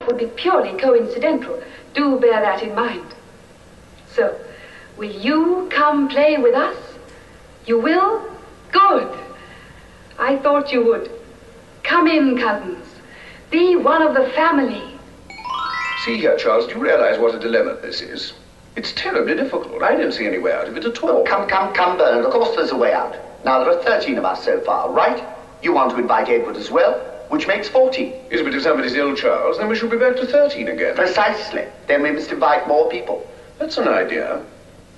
would be purely coincidental. Do bear that in mind. So, will you come play with us? You will? Good. I thought you would. Come in, cousins. Be one of the family. See here, Charles, do you realize what a dilemma this is? It's terribly difficult. I don't see any way out of it at all. Oh, come, Bernard. Of course there's a way out. Now, there are 13 of us so far, right? You want to invite Edward as well, which makes 14. Yes, but if somebody's ill, Charles, then we should be back to 13 again. Precisely. Then we must invite more people. That's an idea.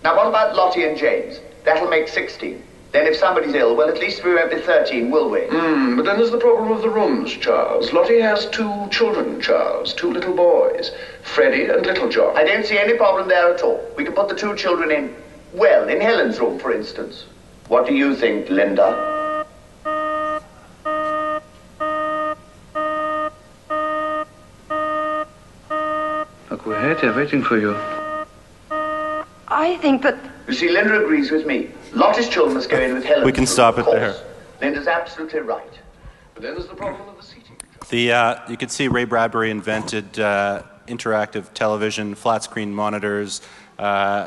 Now, what about Lottie and James? That'll make 16. Then if somebody's ill, well, at least we won't be 13, will we? But then there's the problem of the rooms, Charles. Lottie has 2 children, Charles. 2 little boys. Freddie and Little John. I don't see any problem there at all. We can put the 2 children in, well, in Helen's room, for instance. What do you think, Linda? Look, we're here, they're waiting for you. I think that... You see, Linda agrees with me. Lottie's children must go in with Helen. We can stop it there. Linda's absolutely right. But then there's the problem of the seating. You could see Ray Bradbury invented interactive television, flat screen monitors,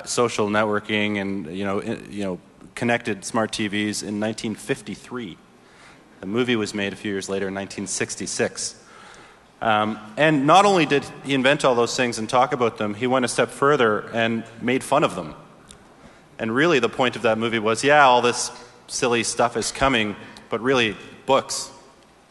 social networking, and connected smart TVs in 1953. The movie was made a few years later in 1966. And not only did he invent all those things and talk about them, he went a step further and made fun of them. And really the point of that movie was, yeah, all this silly stuff is coming, but really books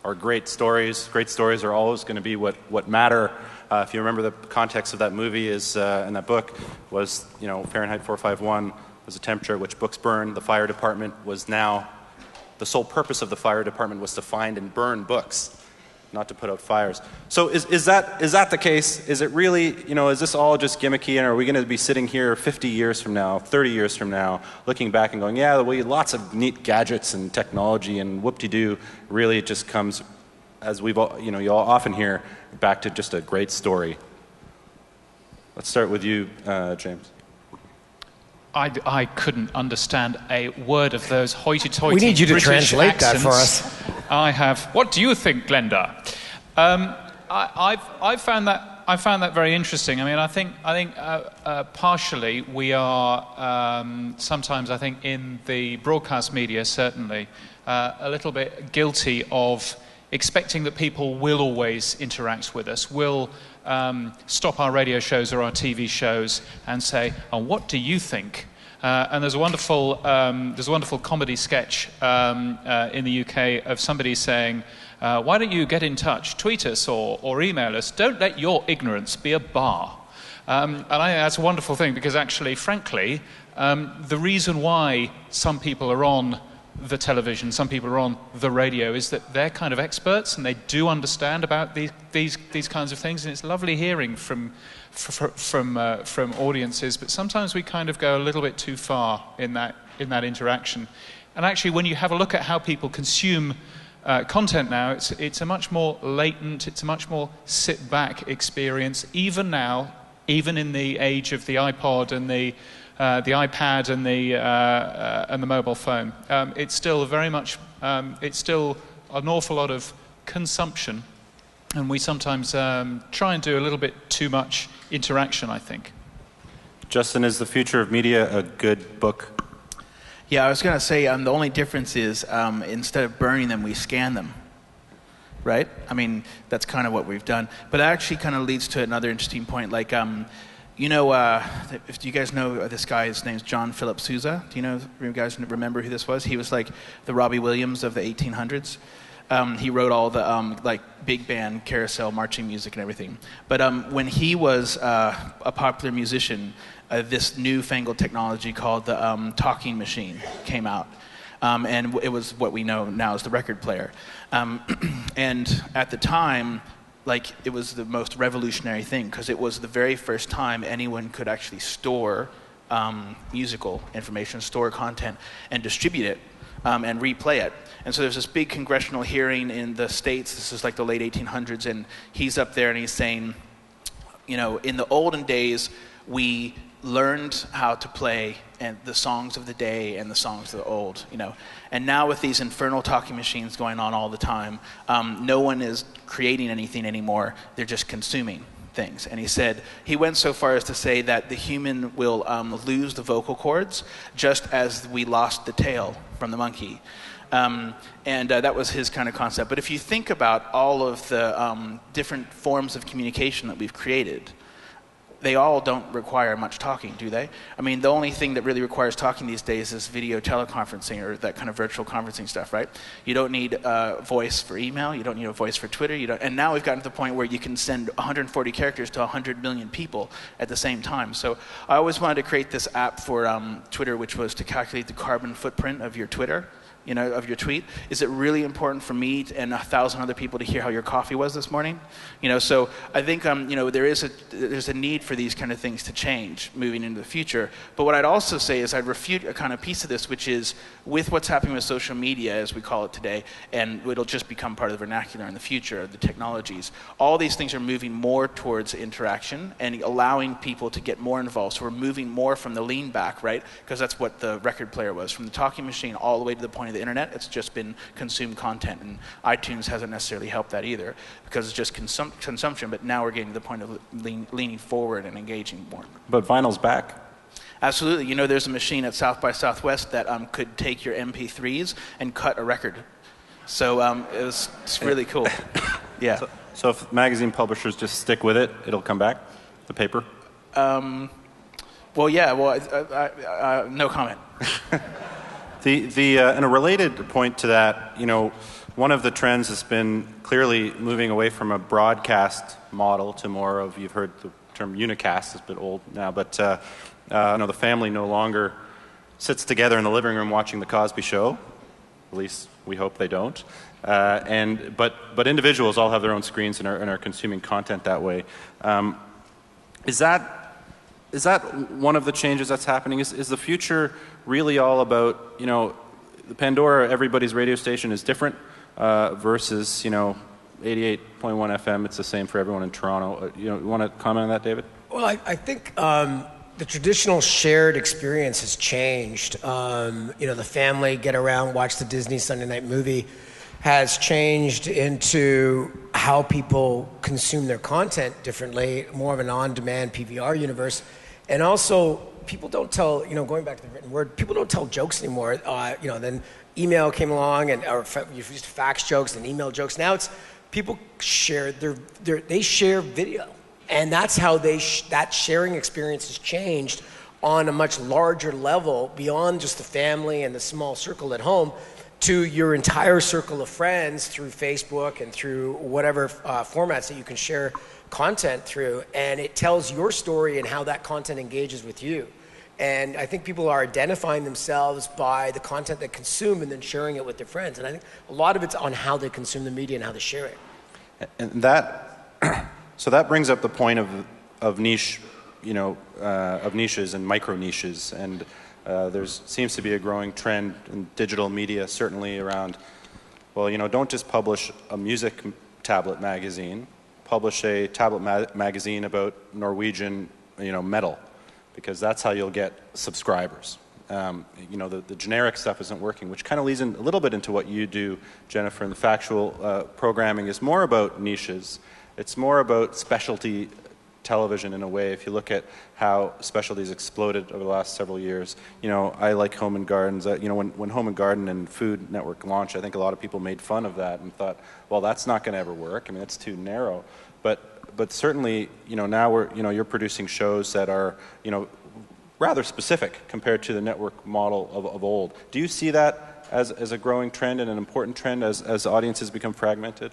are great stories. Great stories are always going to be what matter. If you remember, the context of that movie is, in that book was, Fahrenheit 451 was a temperature at which books burn. The fire department was now, the sole purpose of the fire department was to find and burn books, not to put out fires. So is that the case? Is it really, is this all just gimmicky, and are we going to be sitting here 50 years from now, 30 years from now, looking back and going, yeah, we lots of neat gadgets and technology and whoop-de-doo, really it just comes, as we've all, you all often hear, back to just a great story. Let's start with you, James. I couldn't understand a word of those hoity-toity We need you to British translate accents. that for us. I have. What do you think, Glenda? I found that very interesting. I mean, I think partially we are sometimes, I think, in the broadcast media certainly a little bit guilty of expecting that people will always interact with us, will stop our radio shows or our TV shows and say, "Oh, what do you think?" And there's a wonderful comedy sketch in the UK of somebody saying, "Why don't you get in touch, tweet us or email us? Don't let your ignorance be a bar." And I think that's a wonderful thing because actually, frankly, the reason why some people are on the television, some people are on the radio, is that they're kind of experts and they do understand about these kinds of things, and it's lovely hearing from audiences. But sometimes we kind of go a little bit too far in that interaction. And actually, when you have a look at how people consume content now, it's a much more latent, it's a much more sit-back experience. Even now, even in the age of the iPod and the iPad and the mobile phone, it's still very much, it's still an awful lot of consumption, and we sometimes try and do a little bit too much interaction, I think. Justin, is The Future of Media a good book? Yeah, I was going to say the only difference is instead of burning them, we scan them, right? I mean, that's kind of what we've done. But it actually kind of leads to another interesting point, like, do you guys know this guy? His name's John Philip Sousa. Do you guys remember who this was? He was like the Robbie Williams of the 1800s. He wrote all the big band, carousel, marching music and everything. But when he was a popular musician, this newfangled technology called the talking machine came out. And it was what we know now as the record player. And at the time, it was the most revolutionary thing because it was the very first time anyone could actually store musical information, store content, and distribute it and replay it. And so there's this big congressional hearing in the States. This is like the late 1800s, and he's up there and he's saying, in the olden days, we learned how to play and the songs of the day and the songs of the old, And now with these infernal talking machines going on all the time, no one is creating anything anymore. They're just consuming things. And he went so far as to say that the human will lose the vocal cords just as we lost the tail from the monkey. That was his kind of concept. But if you think about all of the different forms of communication that we've created, they all don't require much talking, do they? I mean, the only thing that really requires talking these days is video teleconferencing or that kind of virtual conferencing stuff, right? You don't need a voice for email. You don't need a voice for Twitter. And now we've gotten to the point where you can send 140 characters to 100 million people at the same time. So I always wanted to create this app for Twitter, which was to calculate the carbon footprint of your Twitter. Of your tweet. Is it really important for me and 1,000 other people to hear how your coffee was this morning? So I think there's a need for these kind of things to change moving into the future. But what I'd also say is I'd refute a kind of piece of this, which is with what's happening with social media, as we call it today, and it'll just become part of the vernacular in the future, the technologies. All these things are moving more towards interaction and allowing people to get more involved. So we're moving more from the lean back, right? Because that's what the record player was, from the talking machine all the way to the point of the internet. It's just been consumed content, and iTunes hasn't necessarily helped that either because it's just consumption, but now we're getting to the point of leaning forward and engaging more. But vinyl's back. Absolutely. There's a machine at South by Southwest that could take your MP3s and cut a record. So it's really cool. Yeah. So if magazine publishers just stick with it, it'll come back, the paper? Well, yeah. Well, no comment. And a related point to that, one of the trends has been clearly moving away from a broadcast model to more of, you've heard the term unicast, it's a bit old now, but the family no longer sits together in the living room watching the Cosby Show. At least we hope they don't. But individuals all have their own screens and are consuming content that way. Is that one of the changes that's happening? Is the future really all about, the Pandora, everybody's radio station is different versus, 88.1 FM, it's the same for everyone in Toronto. You want to comment on that, David? Well, I think the traditional shared experience has changed. The family get around, watch the Disney Sunday night movie has changed into how people consume their content differently, more of an on-demand PVR universe. And also, people don't tell, going back to the written word, people don't tell jokes anymore. Then email came along, or you used to fax jokes and email jokes. Now it's people share they share video. And that's how that sharing experience has changed on a much larger level beyond just the family and the small circle at home to your entire circle of friends through Facebook and through whatever formats that you can share content through. And it tells your story and how that content engages with you. And I think people are identifying themselves by the content they consume and then sharing it with their friends. And I think a lot of it's on how they consume the media and how they share it. And so that brings up the point of niche, of niches and micro niches. And there seems to be a growing trend in digital media, certainly around, don't just publish a music tablet magazine, publish a tablet magazine about Norwegian, metal, because that's how you'll get subscribers. The generic stuff isn't working, which kind of leads in a little bit into what you do, Jennifer, and the Factual programming is more about niches. It's more about specialty television in a way. If you look at how specialties exploded over the last several years, I like Home and Gardens. When Home and Garden and Food Network launched, I think a lot of people made fun of that and thought, well, that's not going to ever work. I mean, it's too narrow. But certainly, now you're producing shows that are, rather specific compared to the network model of old. Do you see that as a growing trend and an important trend as audiences become fragmented?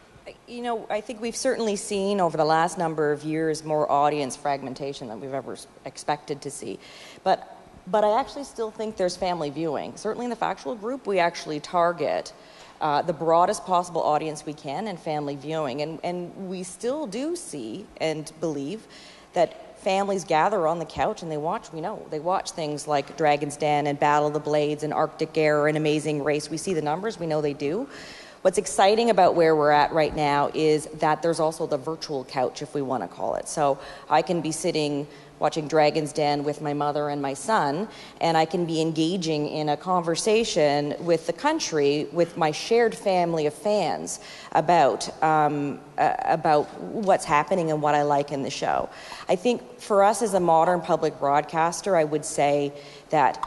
I think we've certainly seen over the last number of years more audience fragmentation than we've ever expected to see. But I actually still think there's family viewing. Certainly in the Factual group, we actually target the broadest possible audience we can in family viewing. And we still do see and believe that families gather on the couch and they watch things like Dragon's Den and Battle of the Blades and Arctic Air and Amazing Race. We see the numbers, we know they do. What's exciting about where we're at right now is that there's also the virtual couch, if we want to call it. So I can be sitting watching Dragon's Den with my mother and my son, and I can be engaging in a conversation with the country, with my shared family of fans about what's happening and what I like in the show. I think for us as a modern public broadcaster, I would say that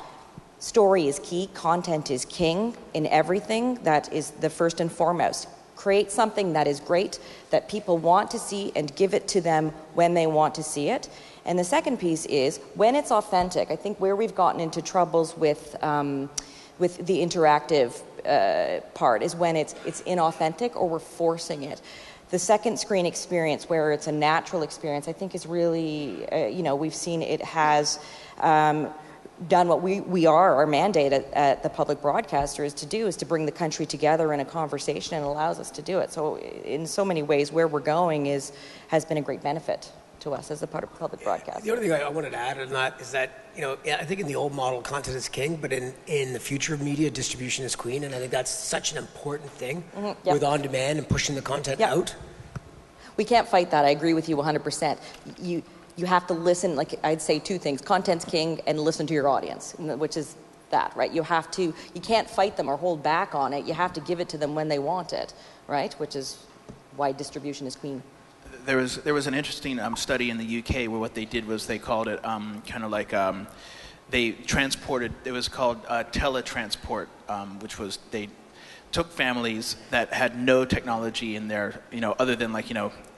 story is key, content is king in everything. That is the first and foremost. Create something that is great, that people want to see, and give it to them when they want to see it. And the second piece is when it's authentic. I think where we've gotten into troubles with the interactive part is when it's inauthentic or we're forcing it. The second screen experience, where it's a natural experience, I think is really, we've seen it has done what our mandate at the public broadcaster is to do, is to bring the country together in a conversation, and allows us to do it. So in so many ways, where we're going has been a great benefit to us as a part of public broadcast. The only thing I wanted to add on that is that, I think in the old model, content is king, but in the future of media, distribution is queen, and I think that's such an important thing with on-demand and pushing the content out. We can't fight that. I agree with you 100%. You have to listen, like I'd say two things, content's king and listen to your audience, which is that, right? You can't fight them or hold back on it. You have to give it to them when they want it, right? Which is why distribution is queen. There was an interesting study in the UK where what they did was they called it they transported, it was called teletransport, which was they took families that had no technology in their, other than a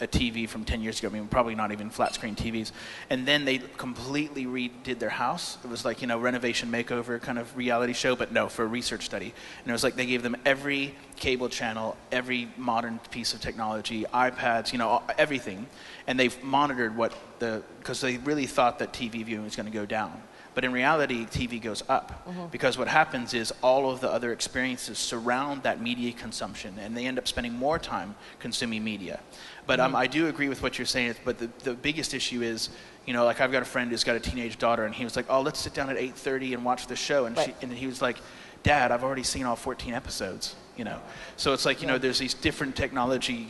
TV from 10 years ago, probably not even flat screen TVs, and then they completely redid their house. It was renovation makeover kind of reality show, but no, for a research study. And it was they gave them every cable channel, every modern piece of technology, iPads, everything, and they've monitored because they really thought that TV viewing was going to go down. But in reality, TV goes up, because what happens is all of the other experiences surround that media consumption, and they end up spending more time consuming media. But I do agree with what you're saying, but the biggest issue is, I've got a friend who's got a teenage daughter, and he was like, oh, let's sit down at 8:30 and watch the show. And, and he was like, Dad, I've already seen all 14 episodes. So it's there's these different technology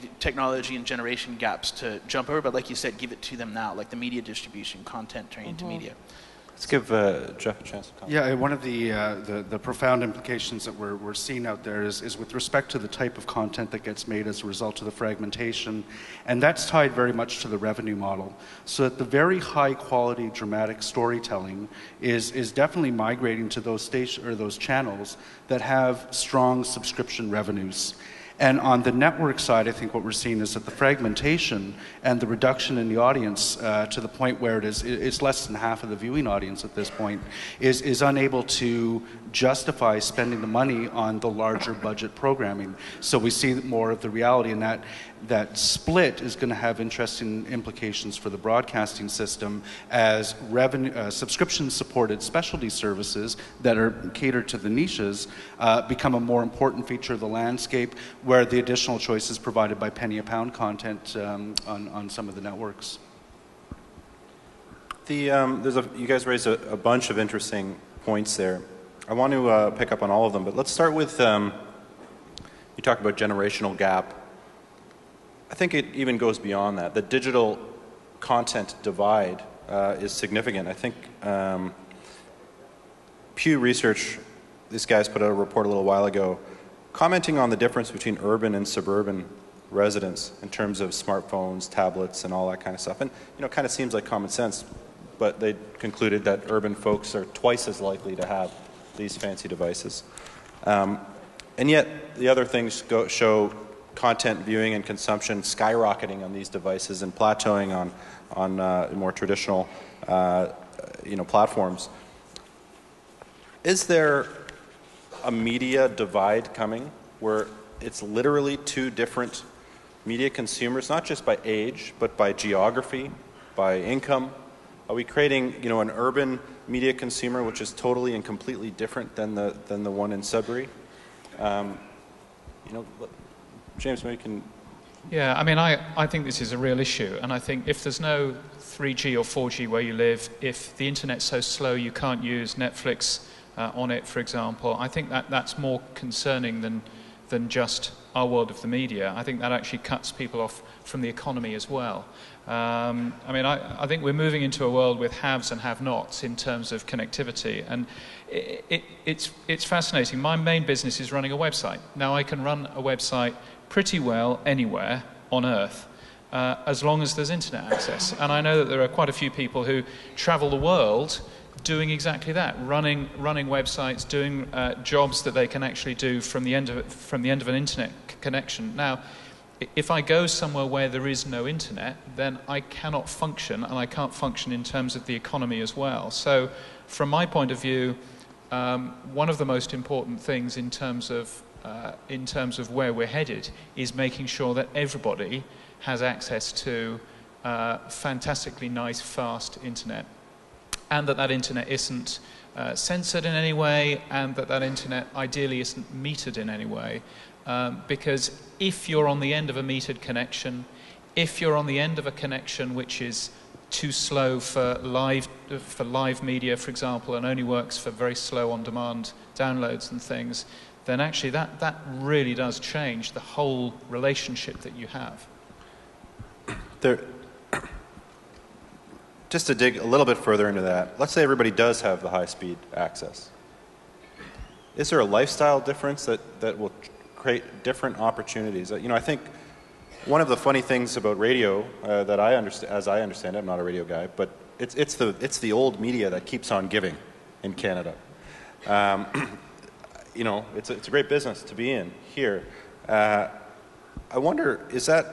and generation gaps to jump over, but like you said, give it to them now, like the media distribution, content turning into media. Let's give Jeff a chance to comment. Yeah, one of the profound implications that we're seeing out there is with respect to the type of content that gets made as a result of the fragmentation, and that's tied very much to the revenue model. So that the very high quality dramatic storytelling is definitely migrating to those those channels that have strong subscription revenues. And on the network side, I think what we're seeing is that the fragmentation and the reduction in the audience to the point where it's less than half of the viewing audience at this point is unable to justify spending the money on the larger budget programming. So we see more of the reality in that split is going to have interesting implications for the broadcasting system as subscription-supported specialty services that are catered to the niches become a more important feature of the landscape, where the additional choices provided by penny a pound content on some of the networks. You guys raised a bunch of interesting points there. I want to pick up on all of them, but let's start with you talked about generational gap. I think it even goes beyond that. The digital content divide is significant. I think Pew Research, these guys put out a report a little while ago commenting on the difference between urban and suburban residents in terms of smartphones, tablets, and all that kind of stuff. And it kind of seems like common sense, but they concluded that urban folks are twice as likely to have these fancy devices. And yet the other things show content viewing and consumption skyrocketing on these devices and plateauing on more traditional platforms. Is there a media divide coming where it's literally two different media consumers, not just by age, but by geography, by income? Are we creating, an urban media consumer which is totally and completely different than the one in Sudbury? James, maybe you can... Yeah, I think this is a real issue, and I think if there's no 3G or 4G where you live, if the internet's so slow you can't use Netflix on it, for example, I think that's more concerning than than just our world of the media. I think that actually cuts people off from the economy as well. I mean, I think we're moving into a world with haves and have-nots in terms of connectivity, and it's fascinating. My main business is running a website. Now, I can run a website pretty well anywhere on Earth, as long as there's internet access. And I know that there are quite a few people who travel the world doing exactly that, running websites, doing jobs that they can actually do from the end of an internet connection. Now, if I go somewhere where there is no internet, then I cannot function, and I can't function in terms of the economy as well. So, from my point of view, one of the most important things in terms of where we're headed is making sure that everybody has access to fantastically nice, fast internet, and that internet isn't censored in any way, and that internet ideally isn't metered in any way. Because if you're on the end of a metered connection, if you're on the end of a connection which is too slow for live media, for example, and only works for very slow on-demand downloads and things, then actually that really does change the whole relationship that you have. Just to dig a little bit further into that, let's say everybody does have the high-speed access. Is there a lifestyle difference that will create different opportunities? You know, I think one of the funny things about radio that I understand, as I understand it, I'm not a radio guy, but it's the old media that keeps on giving in Canada. You know, it's a great business to be in here. I wonder, is that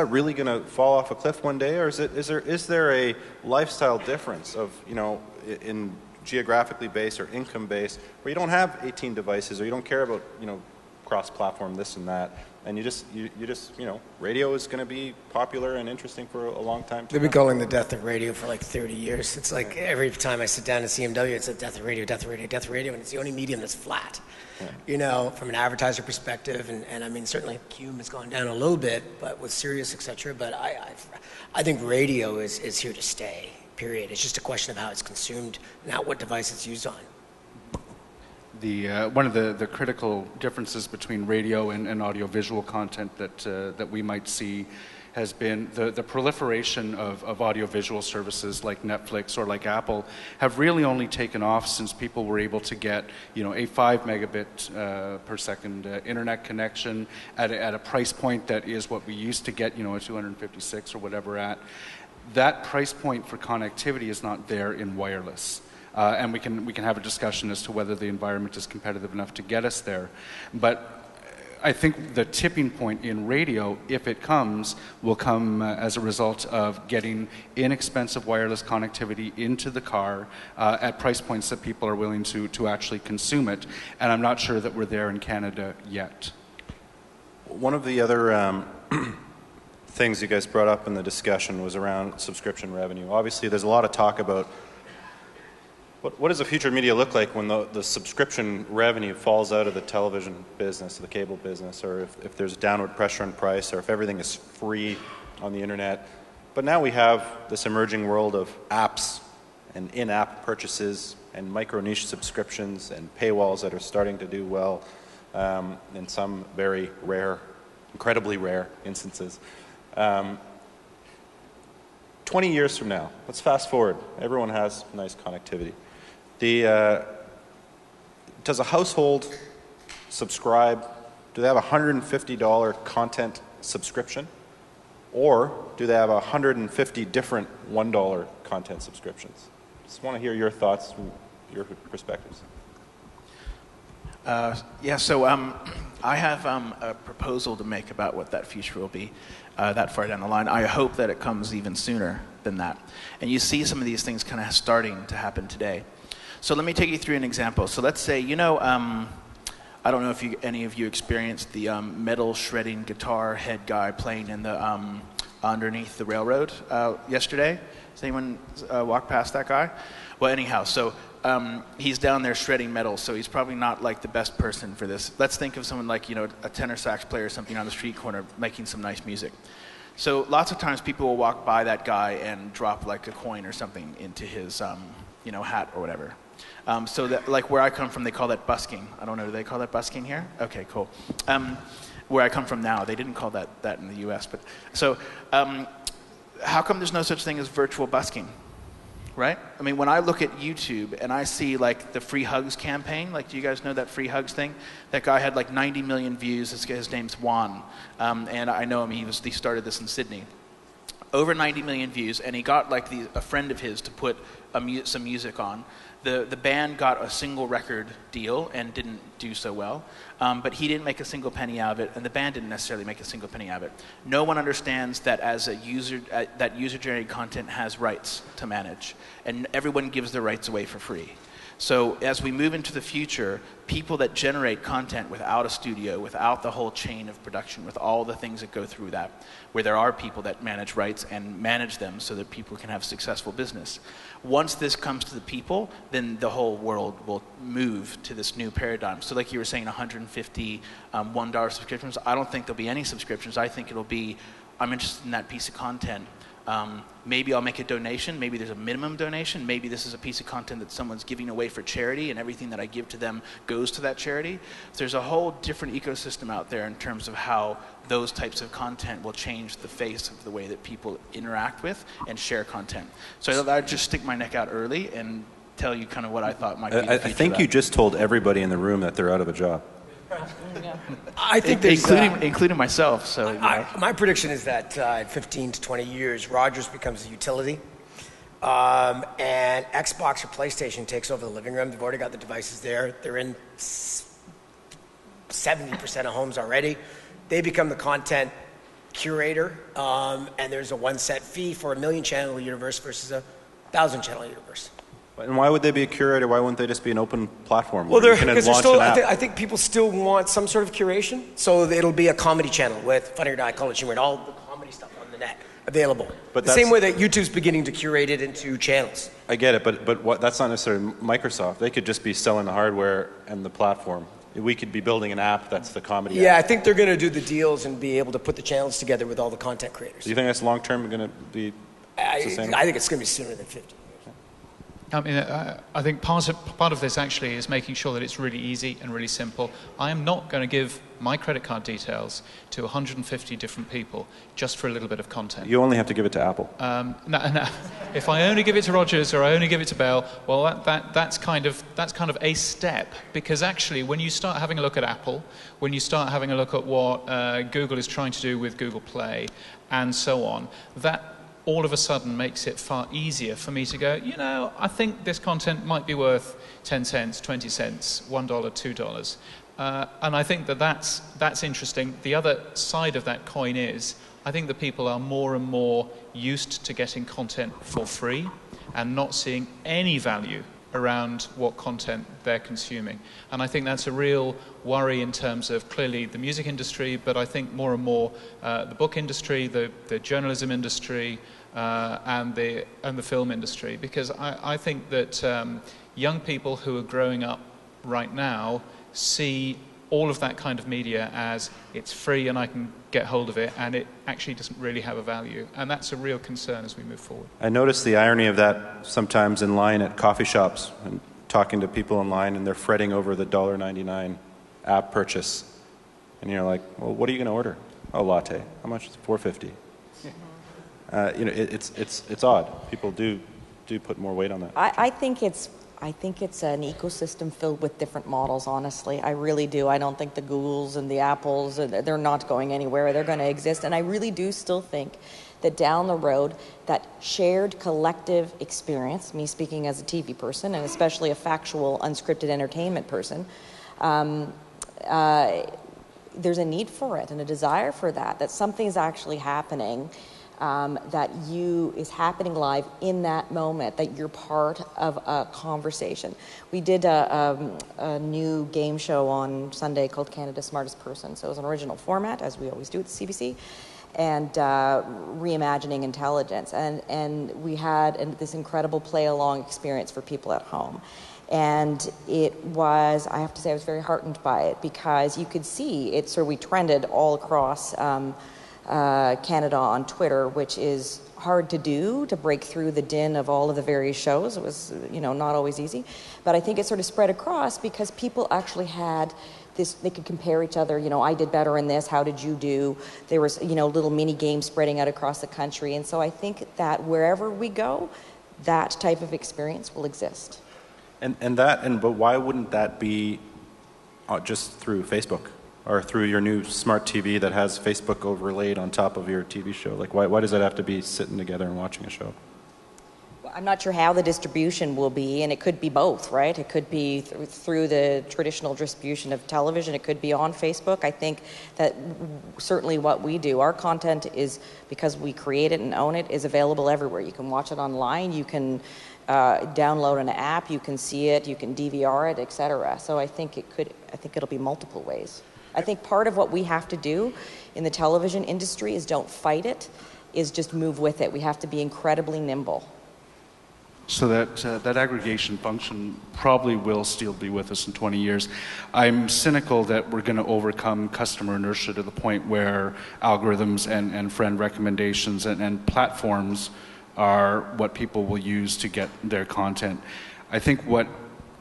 really going to fall off a cliff one day, or is there a lifestyle difference of, you know, in geographically based or income based, where you don't have 18 devices, or you don't care about, you know, cross-platform this and that, and you just you know, radio is going to be popular and interesting for a long time. They've been calling the death of radio for like 30 years. It's like every time I sit down at CMW, it's a death of radio, death of radio, death of radio, and it's the only medium that's flat. Yeah. You know, from an advertiser perspective, and I mean, certainly Cume has gone down a little bit, but with Sirius, etc. But I think radio is here to stay, period. It's just a question of how it's consumed, not what device it's used on. One of the critical differences between radio and audiovisual content that we might see has been the proliferation of audiovisual services like Netflix or like Apple have really only taken off since people were able to get, you know, a 5 megabit per second internet connection at a price point that is what we used to get, you know, a 256 or whatever at. That price point for connectivity is not there in wireless. And we can have a discussion as to whether the environment is competitive enough to get us there. But I think the tipping point in radio, if it comes, will come as a result of getting inexpensive wireless connectivity into the car at price points that people are willing to actually consume it. And I'm not sure that we're there in Canada yet. One of the other things you guys brought up in the discussion was around subscription revenue. Obviously, there's a lot of talk about what does the future of media look like when the subscription revenue falls out of the television business, the cable business, or if there's downward pressure on price, or if everything is free on the internet. But now we have this emerging world of apps and in-app purchases and micro-niche subscriptions and paywalls that are starting to do well in some very rare, incredibly rare instances. 20 years from now, let's fast forward. Everyone has nice connectivity. Does a household subscribe? Do they have a $150 content subscription? Or do they have 150 different $1 content subscriptions? Just want to hear your thoughts from your perspectives. Yeah, so I have a proposal to make about what that future will be that far down the line. I hope that it comes even sooner than that. And you see some of these things kind of starting to happen today. So let me take you through an example. So let's say, you know, I don't know if any of you experienced the metal shredding guitar head guy playing in the underneath the railroad yesterday. Has anyone walked past that guy? Well, anyhow, so he's down there shredding metal, so he's probably not like the best person for this. Let's think of someone like, you know, a tenor sax player or something on the street corner making some nice music. So lots of times people will walk by that guy and drop like a coin or something into his, you know, hat or whatever. So that, like where I come from, they call that busking. I don't know, do they call that busking here? Okay, cool. Where I come from now, they didn't call that in the US. But so how come there's no such thing as virtual busking? Right? I mean, when I look at YouTube and I see like the Free Hugs campaign, like do you guys know that Free Hugs thing? That guy had like 90 million views. His name's Juan, and I know him. He started this in Sydney. Over 90 million views, and he got like a friend of his to put some music on. The band got a single record deal and didn't do so well, but he didn't make a single penny out of it, and the band didn't necessarily make a single penny out of it. No one understands that as a user, that user-generated content has rights to manage, and everyone gives their rights away for free. So as we move into the future, people that generate content without a studio, without the whole chain of production, with all the things that go through that, where there are people that manage rights and manage them so that people can have successful business. Once this comes to the people, then the whole world will move to this new paradigm. So like you were saying, 150 $1 subscriptions, I don't think there'll be any subscriptions. I think it'll be, I'm interested in that piece of content. Maybe I'll make a donation. Maybe there's a minimum donation. Maybe this is a piece of content that someone's giving away for charity, and everything that I give to them goes to that charity. So there's a whole different ecosystem out there in terms of how those types of content will change the face of the way that people interact with and share content. So I'd just stick my neck out early and tell you kind of what I thought might be the future. I think you just told everybody in the room that they're out of a job. I think including myself. So my prediction is that in 15 to 20 years, Rogers becomes a utility, and Xbox or PlayStation takes over the living room. They've already got the devices there. They're in 70% of homes already. They become the content curator, and there's a one set fee for a 1,000,000-channel universe versus a 1,000-channel universe. And why would they be a curator? Why wouldn't they just be an open platform? Well, I think people still want some sort of curation, so it'll be a comedy channel with Funny or Die, College Humor, and all the comedy stuff on the net available. But the same way that YouTube's beginning to curate it into channels. I get it, but that's not necessarily Microsoft. They could just be selling the hardware and the platform. We could be building an app that's the comedy app. Yeah, I think they're going to do the deals and be able to put the channels together with all the content creators. Do you think that's long-term going to be sustainable? I think it's going to be sooner than 50. I mean, I think part of this actually is making sure that it's really easy and really simple. I am not going to give my credit card details to 150 different people just for a little bit of content. You only have to give it to Apple. No. If I only give it to Rogers or I only give it to Bell, well, that's kind of a step, because actually, when you start having a look at Apple, when you start having a look at what Google is trying to do with Google Play, and so on, that all of a sudden makes it far easier for me to go, you know, I think this content might be worth 10 cents, 20 cents, $1, $2. And I think that's interesting. The other side of that coin is, I think that people are more and more used to getting content for free and not seeing any value around what content they're consuming. And I think that's a real worry in terms of clearly the music industry, but I think more and more the book industry, the journalism industry, and the film industry. Because I think that young people who are growing up right now see all of that kind of media as it's free and I can get hold of it, and it actually doesn't really have a value. And that's a real concern as we move forward. I notice the irony of that sometimes in line at coffee shops and talking to people in line, and they're fretting over the $1.99 app purchase. And you're like, well, what are you going to order? Oh, latte. How much? It's $4.50. You know, it's odd. People do put more weight on that. I think it's an ecosystem filled with different models, honestly. I really do. I don't think the Googles and the Apples, they're not going anywhere. They're going to exist. And I really do still think that down the road, that shared collective experience, me speaking as a TV person, and especially a factual, unscripted entertainment person, there's a need for it and a desire for that something's actually happening. That is happening live in that moment, that you're part of a conversation. We did a new game show on Sunday called Canada's Smartest Person. So it was an original format, as we always do at the CBC, and reimagining intelligence. And we had this incredible play-along experience for people at home. And it was, I have to say, I was very heartened by it, because you could see it. So we trended all across Canada on Twitter, which is hard to do, to break through the din of all of the various shows. It was, not always easy. But I think it sort of spread across because people actually had this, they could compare each other, I did better in this, how did you do? There was, little mini games spreading out across the country. And so I think that wherever we go, that type of experience will exist. But why wouldn't that be just through Facebook or through your new smart TV that has Facebook overlaid on top of your TV show? Like, why does that have to be sitting together and watching a show? I'm not sure how the distribution will be, and it could be both, right? It could be through the traditional distribution of television. It could be on Facebook. I think that certainly what we do, our content is, because we create it and own it, is available everywhere. You can watch it online. You can download an app. You can see it. You can DVR it, etc. So I think it'll be multiple ways. I think part of what we have to do in the television industry is don't fight it, is just move with it. We have to be incredibly nimble. So that aggregation function probably will still be with us in 20 years. I'm cynical that we're going to overcome customer inertia to the point where algorithms and friend recommendations and platforms are what people will use to get their content. I think what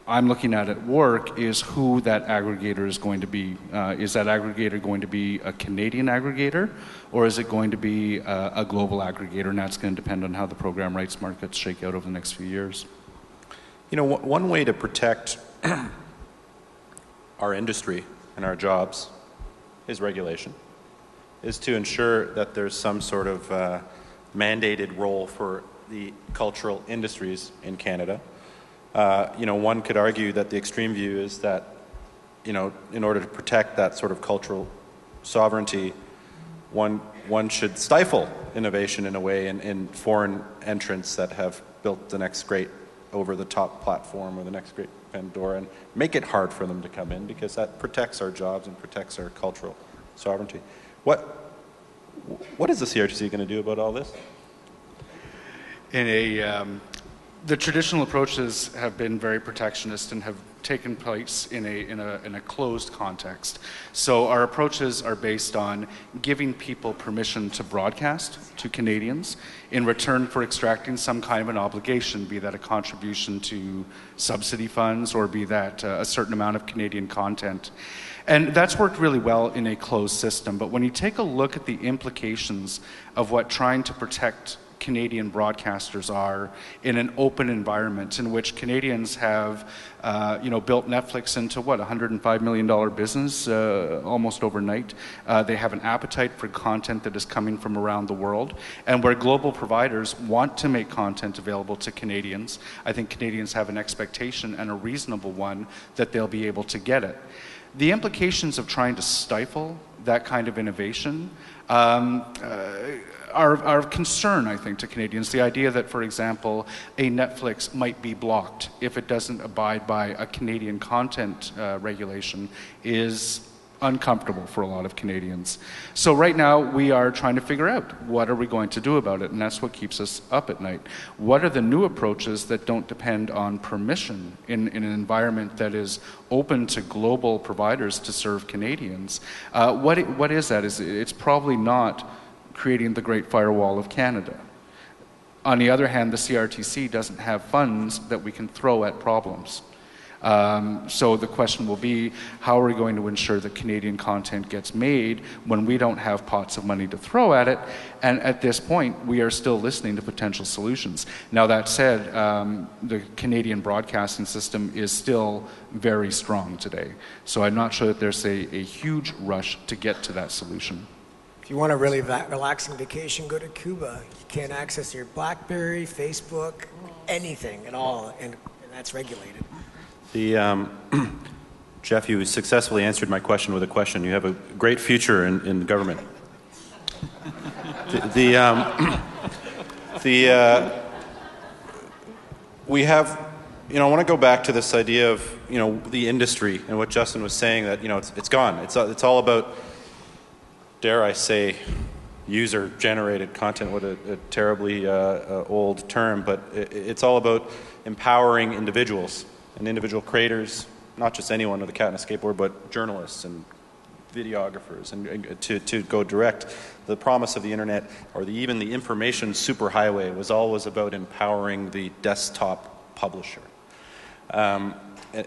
I'm looking at work is who that aggregator is going to be. Is that aggregator going to be a Canadian aggregator, or is it going to be a global aggregator? And that's going to depend on how the program rights markets shake out over the next few years. One way to protect our industry and our jobs is regulation, is to ensure that there's some sort of mandated role for the cultural industries in Canada. One could argue that the extreme view is that, in order to protect that sort of cultural sovereignty, one should stifle innovation in a way in foreign entrants that have built the next great over-the-top platform or the next great Pandora, and make it hard for them to come in, because that protects our jobs and protects our cultural sovereignty. What is the CRTC going to do about all this? The traditional approaches have been very protectionist and have taken place in a closed context. So our approaches are based on giving people permission to broadcast to Canadians in return for extracting some kind of an obligation, be that a contribution to subsidy funds or be that a certain amount of Canadian content. And that's worked really well in a closed system. But when you take a look at the implications of what trying to protect Canadian broadcasters are in an open environment in which Canadians have, built Netflix into $105 million business almost overnight. They have an appetite for content that is coming from around the world, and where global providers want to make content available to Canadians. I think Canadians have an expectation, and a reasonable one, that they'll be able to get it. The implications of trying to stifle that kind of innovation are of concern, I think, to Canadians. The idea that, for example, a Netflix might be blocked if it doesn't abide by a Canadian content regulation is uncomfortable for a lot of Canadians. So right now we are trying to figure out what are we going to do about it, and that's what keeps us up at night. What are the new approaches that don't depend on permission in an environment that is open to global providers to serve Canadians? What is that? It's probably not creating the Great Firewall of Canada. On the other hand, the CRTC doesn't have funds that we can throw at problems. So the question will be, how are we going to ensure that Canadian content gets made when we don't have pots of money to throw at it? And at this point, we are still listening to potential solutions. Now that said, the Canadian broadcasting system is still very strong today. So I'm not sure that there's a huge rush to get to that solution. If you want a really relaxing vacation, go to Cuba. You can't access your BlackBerry, Facebook, anything at all, and that's regulated. Jeff, you successfully answered my question with a question. You have a great future in government. We have, I want to go back to this idea of, the industry and what Justin was saying, that, it's gone. It's all about, dare I say, user-generated content. What a terribly old term, but it's all about empowering individuals and individual creators, not just anyone with a cat and a skateboard, but journalists and videographers and to go direct. The promise of the internet, or even the information superhighway, was always about empowering the desktop publisher.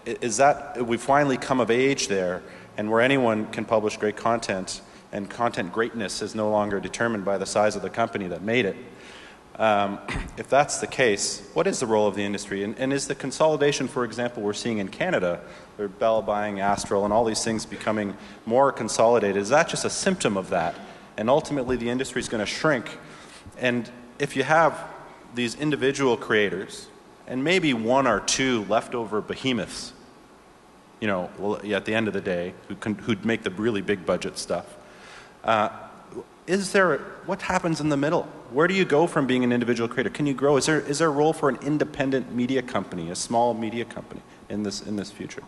Is that we finally come of age there, and where anyone can publish great content, and content greatness is no longer determined by the size of the company that made it? If that's the case, what is the role of the industry? And is the consolidation, for example, we're seeing in Canada, where Bell buying Astral and all these things becoming more consolidated, is that just a symptom of that? And ultimately the industry is going to shrink. And if you have these individual creators, and maybe one or two leftover behemoths, you know, at the end of the day, who'd make the really big budget stuff, what happens in the middle? Where do you go from being an individual creator? Can you grow? Is there a role for an independent media company, a small media company in this future?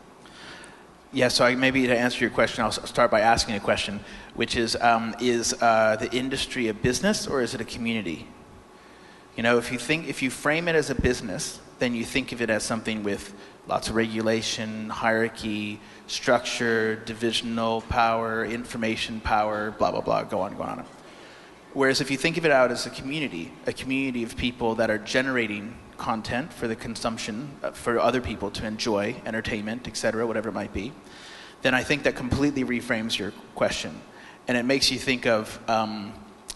Yeah, so maybe to answer your question, I'll start by asking a question, which is the industry a business or is it a community? You know, if you frame it as a business, then you think of it as something with lots of regulation, hierarchy, structure, divisional power, information power, blah, blah, blah, go on. Whereas if you think of it out as a community of people that are generating content for the consumption, for other people to enjoy, entertainment, etc., whatever it might be, then I think that completely reframes your question. And it makes you think of,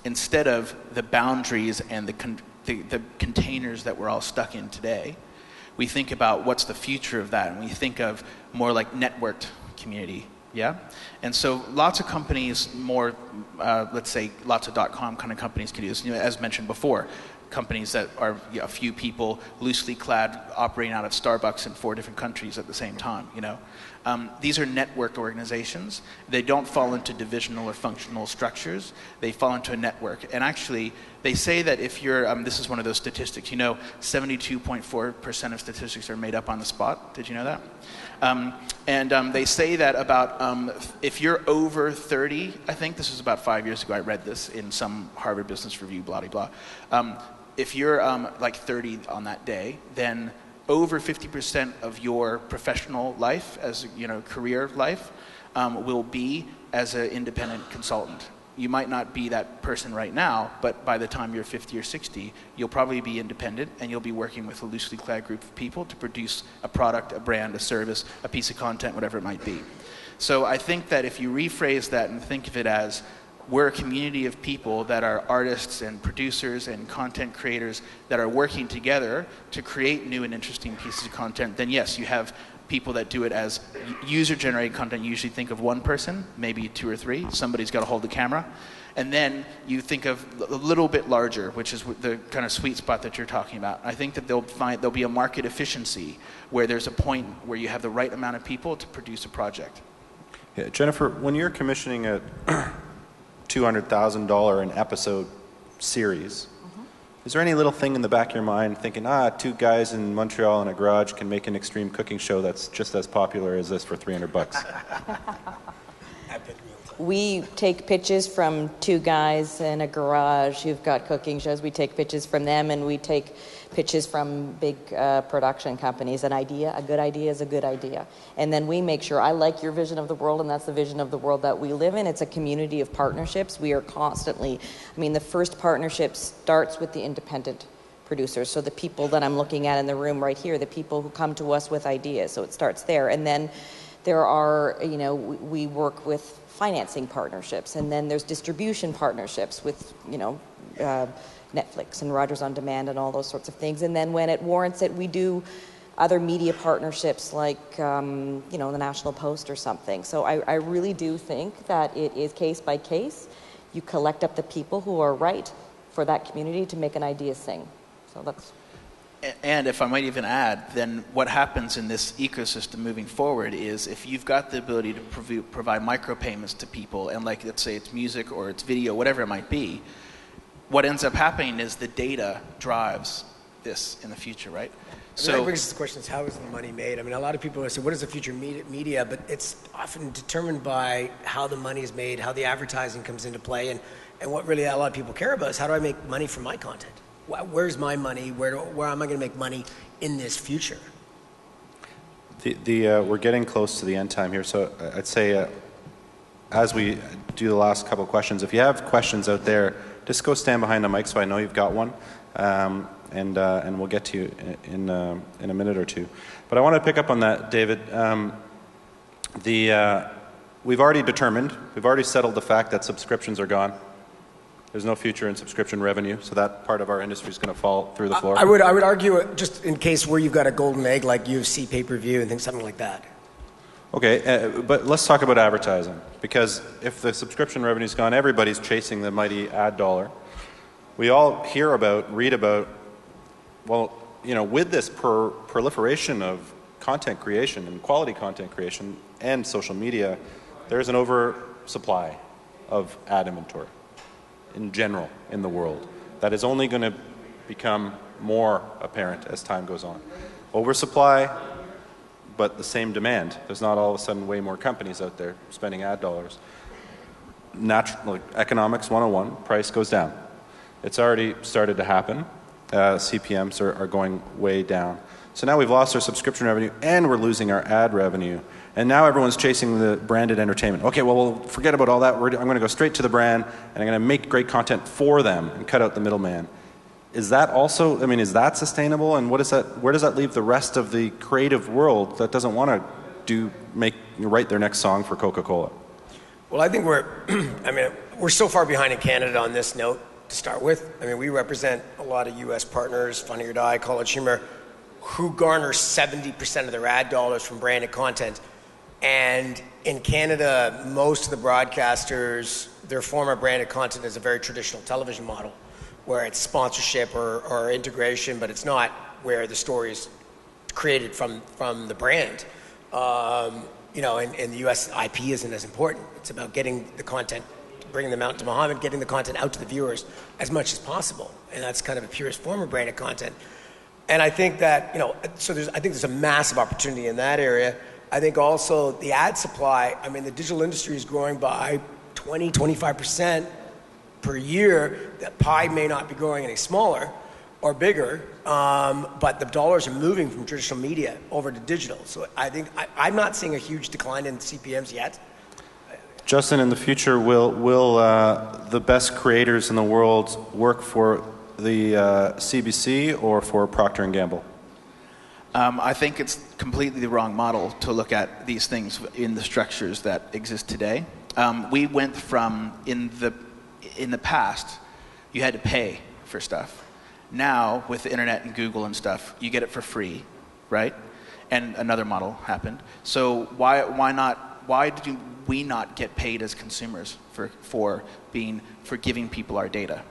instead of the boundaries and the containers that we're all stuck in today, we think about what's the future of that, and we think of more like networked community, yeah? And so lots of companies, more, let's say, lots of .com kind of companies can do this, you know, as mentioned before, companies that are a few people loosely clad operating out of Starbucks in 4 different countries at the same time, you know? These are networked organizations. They don't fall into divisional or functional structures. They fall into a network. And actually, they say that if you're, this is one of those statistics, you know, 72.4% of statistics are made up on the spot. Did you know that? They say that about, if you're over 30, I think this was about 5 years ago, I read this in some Harvard Business Review, blah, blah, blah. If you're like 30 on that day, then over 50% of your professional life, as you know, career life, will be as an independent consultant. You might not be that person right now, but by the time you're 50 or 60, you'll probably be independent and you'll be working with a loosely clad group of people to produce a product, a brand, a service, a piece of content, whatever it might be. So I think that if you rephrase that and think of it as we're a community of people that are artists and producers and content creators that are working together to create new and interesting pieces of content, then yes, you have people that do it as user-generated content. You usually think of one person, maybe 2 or 3. Somebody's got to hold the camera. And then you think of a little bit larger, which is the kind of sweet spot that you're talking about. I think that there'll be a market efficiency where there's a point where you have the right amount of people to produce a project. Yeah, Jennifer, when you're commissioning a $200,000 an episode series, is there any little thing in the back of your mind thinking, 2 guys in Montreal in a garage can make an extreme cooking show that's just as popular as this for $300? We take pitches from 2 guys in a garage who've got cooking shows. We take pitches from them, and we take pitches from big production companies. A good idea is a good idea. And then we make sure, I like your vision of the world, and that's the vision of the world that we live in. It's a community of partnerships. We are constantly, the first partnership starts with the independent producers. So the people that I'm looking at in the room right here, the people who come to us with ideas. So it starts there. And then there are, we work with financing partnerships, and then there's distribution partnerships with, Netflix and Rogers On Demand and all those sorts of things. And then when it warrants it, we do other media partnerships like, the National Post or something. So I really do think that it is case by case. You collect up the people who are right for that community to make an idea sing. So that's... And if I might even add, then what happens in this ecosystem moving forward is if you've got the ability to provide micropayments to people, and like let's say it's music or it's video, whatever it might be, what ends up happening is the data drives this in the future, right? So that brings us to the question: is how is the money made? A lot of people say, "What is the future media?" But it's often determined by how the money is made, how the advertising comes into play, and what really a lot of people care about is how do I make money from my content? Where's my money? Where am I going to make money in this future? We're getting close to the end time here, so I'd say as we do the last couple of questions, if you have questions out there, just go stand behind the mic so I know you've got one, and we'll get to you in a minute or two. But I want to pick up on that, David. We've already settled the fact that subscriptions are gone. There's no future in subscription revenue, so that part of our industry is going to fall through the floor. I would argue, just in case where you've got a golden egg like UFC pay-per-view and things, something like that. Okay, but let's talk about advertising, because if the subscription revenue's gone, everybody's chasing the mighty ad dollar. We all read about, well, you know, with this proliferation of content creation and quality content creation and social media, there's an oversupply of ad inventory in general in the world that is only going to become more apparent as time goes on. Oversupply, but the same demand. There's not all of a sudden way more companies out there spending ad dollars. Economics 101, price goes down. It's already started to happen. CPMs are going way down. So now we've lost our subscription revenue and we're losing our ad revenue. And now everyone's chasing the branded entertainment. Okay, well, we'll forget about all that. I'm going to go straight to the brand and I'm going to make great content for them and cut out the middleman. Is that also, I mean, is that sustainable? And where does that leave the rest of the creative world that doesn't want to write their next song for Coca-Cola? Well, I think we're so far behind in Canada on this note to start with. I mean, we represent a lot of U.S. partners, Funny or Die, College Humor, who garner 70% of their ad dollars from branded content. And in Canada, most of the broadcasters, their form of branded content is a very traditional television model, where it's sponsorship or integration, but it's not where the story is created from the brand. You know, in the U.S., IP isn't as important. It's about getting the content, bringing them out to Muhammad, getting the content out to the viewers as much as possible. And that's kind of the purest form of branded content. And I think that, you know, so I think there's a massive opportunity in that area. I think also the ad supply, I mean, the digital industry is growing by 20, 25% per year. That pie may not be growing any smaller or bigger, but the dollars are moving from traditional media over to digital. So I think I'm not seeing a huge decline in CPMs yet. Justin, in the future, will the best creators in the world work for the CBC or for Procter & Gamble? I think it's completely the wrong model to look at these things in the structures that exist today. We went from, in the past, you had to pay for stuff. Now, with the internet and Google and stuff, you get it for free, right? And another model happened. So why do we not get paid as consumers for giving people our data?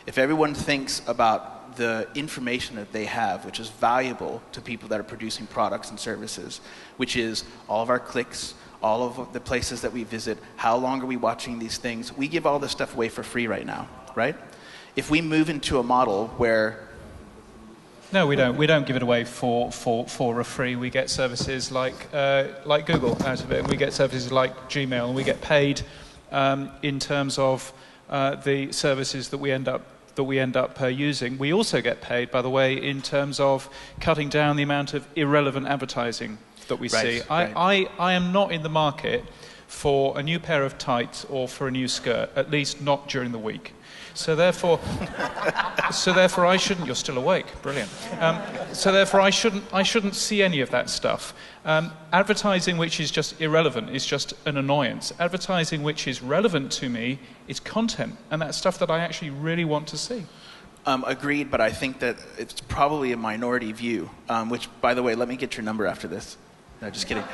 If everyone thinks about the information that they have, which is valuable to people that are producing products and services, which is all of our clicks, all of the places that we visit, how long are we watching these things, we give all this stuff away for free right now, right? If we move into a model where... No, we don't. We don't give it away for free. We get services like Google out of it. We get services like Gmail, and we get paid in terms of the services that we end up using. We also get paid, by the way, in terms of cutting down the amount of irrelevant advertising that we see. I am not in the market for a new pair of tights or for a new skirt, at least not during the week. So therefore I shouldn't. You're still awake, brilliant. So therefore, I shouldn't see any of that stuff. Advertising which is just irrelevant is just an annoyance. Advertising which is relevant to me is content, and that's stuff that I actually really want to see. Agreed, but I think that it's probably a minority view. Which, by the way, let me get your number after this. No, just kidding.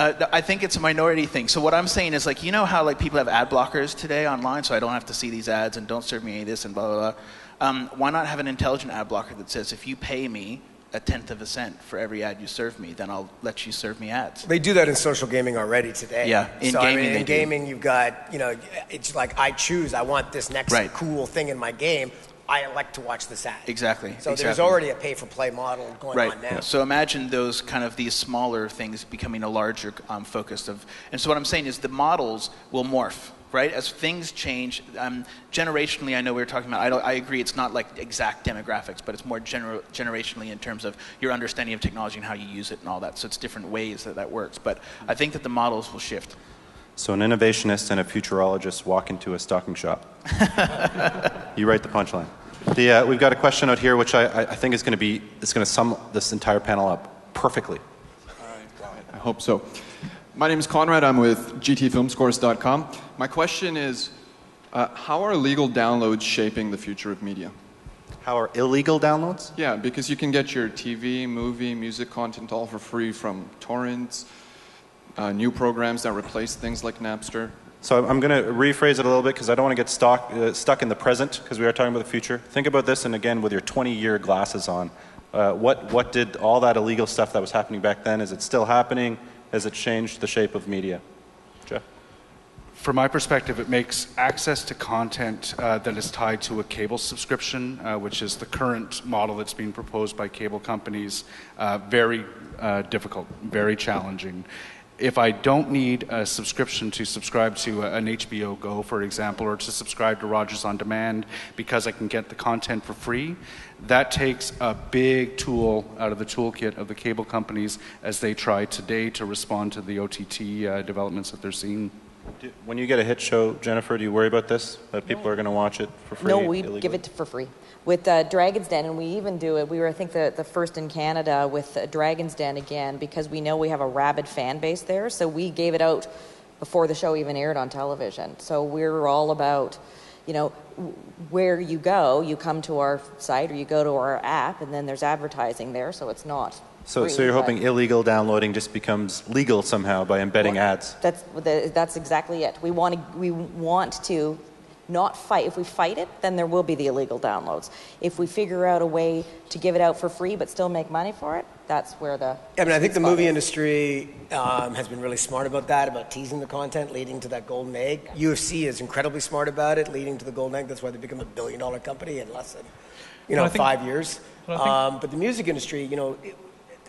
I think it's a minority thing. So what I'm saying is, like, you know how like people have ad blockers today online, so I don't have to see these ads and don't serve me any of this and blah, blah, blah. Why not have an intelligent ad blocker that says, if you pay me a 1/10 of a cent for every ad you serve me, then I'll let you serve me ads. They do that in social gaming already today. Yeah, in gaming in gaming you've got, you know, it's like I want this next cool thing in my game. I elect to watch this ad. Exactly. So there's already a pay-for-play model going on now. So imagine those kind of these smaller things becoming a larger focus of. And so what I'm saying is the models will morph. right? As things change, generationally, I know we were talking about, I agree it's not like exact demographics, but it's more generationally in terms of your understanding of technology and how you use it and all that. So it's different ways that works. But I think that the models will shift. So an innovationist and a futurologist walk into a stocking shop. You write the punchline. We've got a question out here, which I think is going to sum this entire panel up perfectly. I hope so. My name is Conrad. I'm with gtfilmscores.com. My question is, how are illegal downloads shaping the future of media? How are illegal downloads? Yeah, because you can get your TV, movie, music content all for free from torrents, new programs that replace things like Napster. So I'm going to rephrase it a little bit because I don't want to get stuck in the present because we are talking about the future. Think about this, and again, with your 20-year glasses on. What did all that illegal stuff that was happening back then, is it still happening? Has it changed the shape of media? Jeff? From my perspective, it makes access to content that is tied to a cable subscription, which is the current model that's being proposed by cable companies, very difficult, very challenging. If I don't need a subscription to subscribe to an HBO Go, for example, or to subscribe to Rogers On Demand because I can get the content for free, that takes a big tool out of the toolkit of the cable companies as they try today to respond to the OTT developments that they're seeing. When you get a hit show, Jennifer, do you worry about this? That people are going to watch it for free? No, we give it for free. With Dragon's Den, and we even do it, we were, I think, the first in Canada with Dragon's Den again, because we know we have a rabid fan base there, so we gave it out before the show even aired on television. So we're all about, you know, where you go, you come to our site or you go to our app, and then there's advertising there, so it's not So free, you're hoping illegal downloading just becomes legal somehow by embedding ads? That's exactly it. We want to not fight. If we fight it, then there will be the illegal downloads. If we figure out a way to give it out for free but still make money for it, that's where the I think the movie industry has been really smart about that, about teasing the content, leading to that golden egg. UFC is incredibly smart about it, leading to the golden egg. That's why they become $1 billion company in less than 5 years. But the music industry,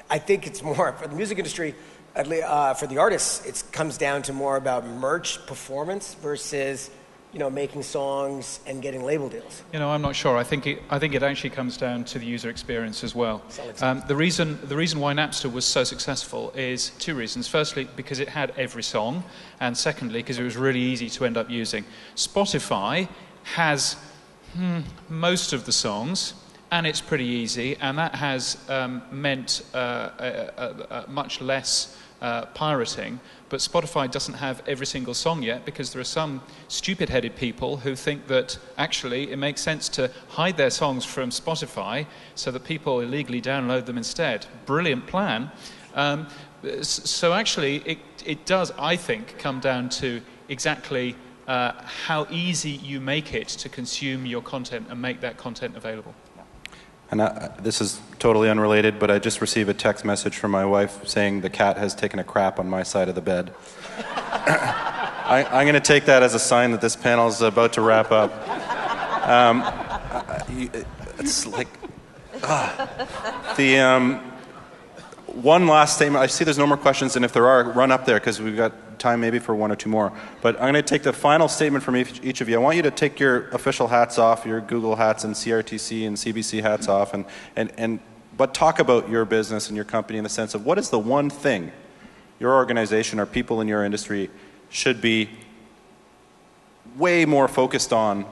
I think it's more for the music industry. For the artists, it comes down to more about merch performance versus making songs and getting label deals. I'm not sure. I think it actually comes down to the user experience as well. The reason why Napster was so successful is two reasons. Firstly, because it had every song, and secondly, because it was really easy to end up using. Spotify has most of the songs, and it's pretty easy, and that has meant much less pirating. But Spotify doesn't have every single song yet because there are some stupid-headed people who think that actually it makes sense to hide their songs from Spotify so that people illegally download them instead. Brilliant plan. So actually it does, I think, come down to exactly how easy you make it to consume your content and make that content available. And this is totally unrelated, but I just received a text message from my wife saying the cat has taken a crap on my side of the bed. I'm going to take that as a sign that this panel is about to wrap up. It's like... one last statement. I see there's no more questions, and if there are, run up there because we've got time maybe for one or two more. But I'm going to take the final statement from each of you. I want you to take your official hats off, your Google hats and CRTC and CBC hats off, but talk about your business and your company in the sense of what is the one thing your organization or people in your industry should be way more focused on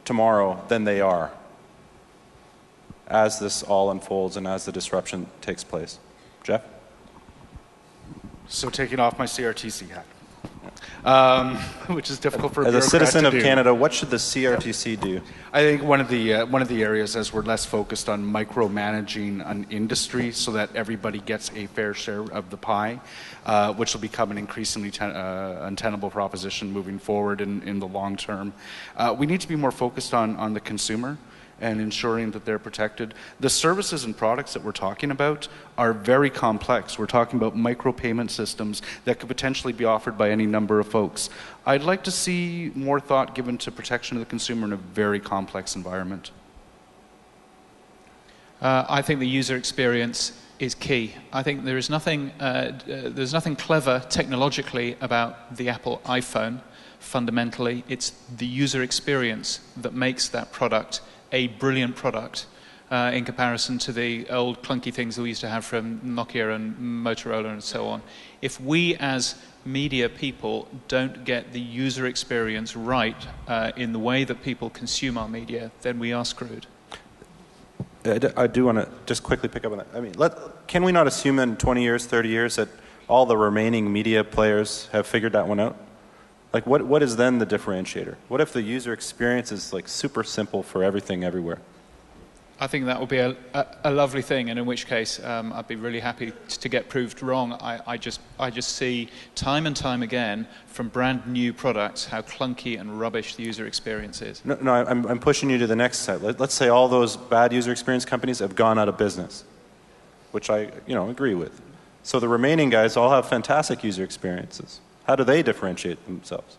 tomorrow than they are as this all unfolds and as the disruption takes place. Jeff? So taking off my CRTC hat, which is difficult for a bureaucrat to do. As a citizen of Canada, what should the CRTC do? I think one of the areas is we're less focused on micromanaging an industry so that everybody gets a fair share of the pie, which will become an increasingly untenable proposition moving forward in the long term. We need to be more focused on the consumer and ensuring that they're protected. The services and products that we're talking about are very complex. We're talking about micropayment systems that could potentially be offered by any number of folks. I'd like to see more thought given to protection of the consumer in a very complex environment. I think the user experience key. I think there's nothing clever technologically about the Apple iPhone. Fundamentally, it's the user experience that makes that product a brilliant product in comparison to the old clunky things that we used to have from Nokia and Motorola and so on. If we as media people don't get the user experience right in the way that people consume our media, then we are screwed. I do want to just quickly pick up on that. I mean, can we not assume in 20 years, 30 years that all the remaining media players have figured that one out? Like, what is then the differentiator? What if the user experience is like super simple for everything everywhere? I think that would be a lovely thing, and in which case I'd be really happy to get proved wrong. I just see time and time again from brand new products how clunky and rubbish the user experience is. No, I'm pushing you to the next side. Let's say all those bad user experience companies have gone out of business, which I agree with. So the remaining guys all have fantastic user experiences. How do they differentiate themselves?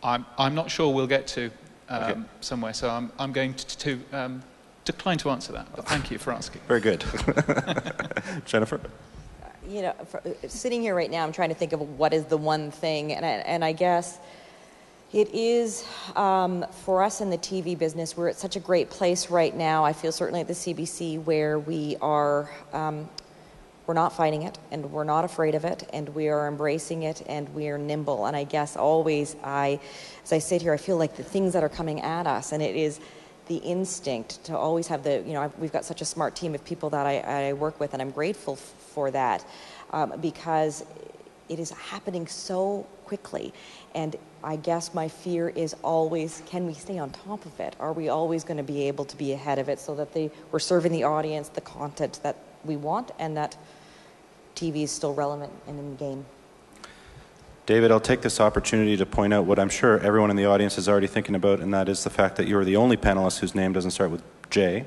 I'm not sure we'll get to somewhere, so I'm going to decline to answer that, but thank you for asking. Very good. Jennifer? Sitting here right now, I'm trying to think of what is the one thing, and I guess it is, for us in the TV business, we're at such a great place right now, I feel certainly at the CBC, where we are, we're not fighting it, and we're not afraid of it, and we are embracing it, and we are nimble, and I guess always as I sit here, I feel like the things that are coming at us, and it is the instinct to always have we've got such a smart team of people that I work with, and I'm grateful for that because it is happening so quickly. And I guess my fear is always, can we stay on top of it? Are we always going to be able to be ahead of it so that we're serving the audience the content that we want and that TV is still relevant and in the game? David, I'll take this opportunity to point out what I'm sure everyone in the audience is already thinking about, and that is the fact that you're the only panelist whose name doesn't start with J.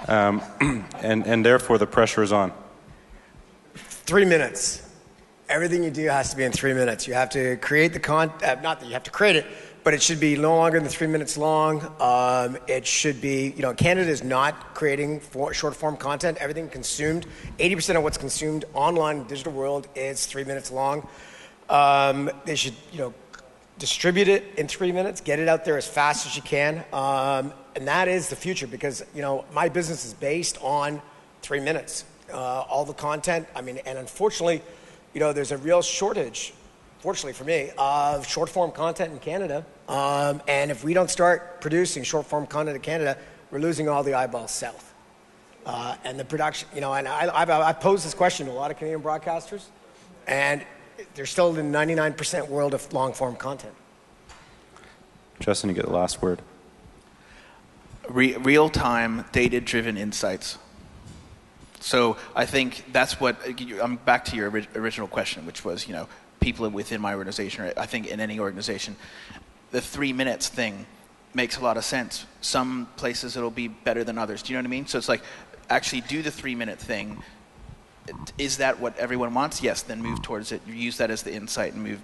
And therefore the pressure is on. 3 minutes. Everything you do has to be in 3 minutes. You have to create the content, not that you have to create it, but it should be no longer than 3 minutes long. It should be, Canada is not creating short form content. Everything consumed, 80% of what's consumed online in the digital world is 3 minutes long. They should, distribute it in 3 minutes, get it out there as fast as you can. And that is the future because, my business is based on 3 minutes. All the content, and unfortunately, there's a real shortage, fortunately for me, of short form content in Canada. And if we don't start producing short form content in Canada, we're losing all the eyeballs south. And the production, and I've posed this question to a lot of Canadian broadcasters, and they're still in the 99% world of long-form content. Justin, you get the last word. Real-time, data-driven insights. So I think that's what, I'm back to your original question, which was, people within my organization, or I think in any organization, the 3 minutes thing makes a lot of sense. Some places it'll be better than others. Do you know what I mean? So it's like, actually do the 3 minute thing. Is that what everyone wants? Yes, then move towards it. You use that as the insight and move,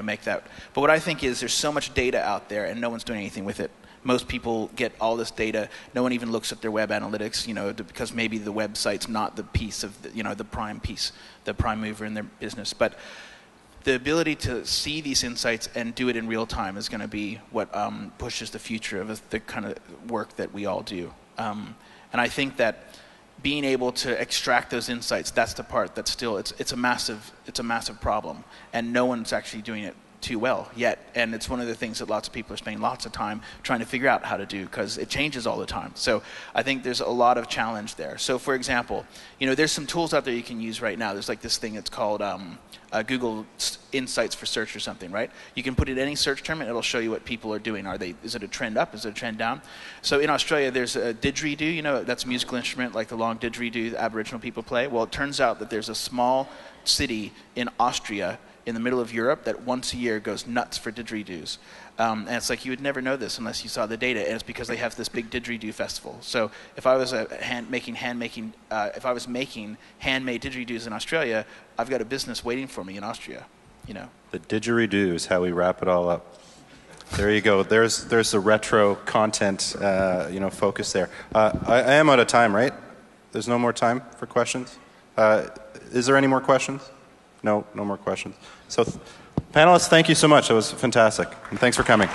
make that. But what I think is there's so much data out there and no one's doing anything with it. Most people get all this data. No one even looks at their web analytics, because maybe the website's not the piece of, the prime piece, the prime mover in their business. But the ability to see these insights and do it in real time is going to be what pushes the future of the kind of work that we all do. And I think that being able to extract those insights, that's the part that's still, it's a massive problem. And no one's actually doing it too well yet. And it's one of the things that lots of people are spending lots of time trying to figure out how to do because it changes all the time. So I think there's a lot of challenge there. So for example, there's some tools out there you can use right now. There's like this thing that's called Google Insights for search or something, right? You can put in any search term and it'll show you what people are doing. Is it a trend up? Is it a trend down? So in Australia, there's a didgeridoo, that's a musical instrument like the long didgeridoo the Aboriginal people play. Well, it turns out that there's a small city in Austria in the middle of Europe that once a year goes nuts for didgeridoos. And it's like you would never know this unless you saw the data, and it's because they have this big didgeridoo festival. So if I was making handmade didgeridoos in Australia, I've got a business waiting for me in Austria. The didgeridoo is how we wrap it all up. There you go. There's the retro content, focus there. I am out of time, right? there's no more time for questions. Is there any more questions? No more questions. So, panelists, thank you so much. That was fantastic. And thanks for coming.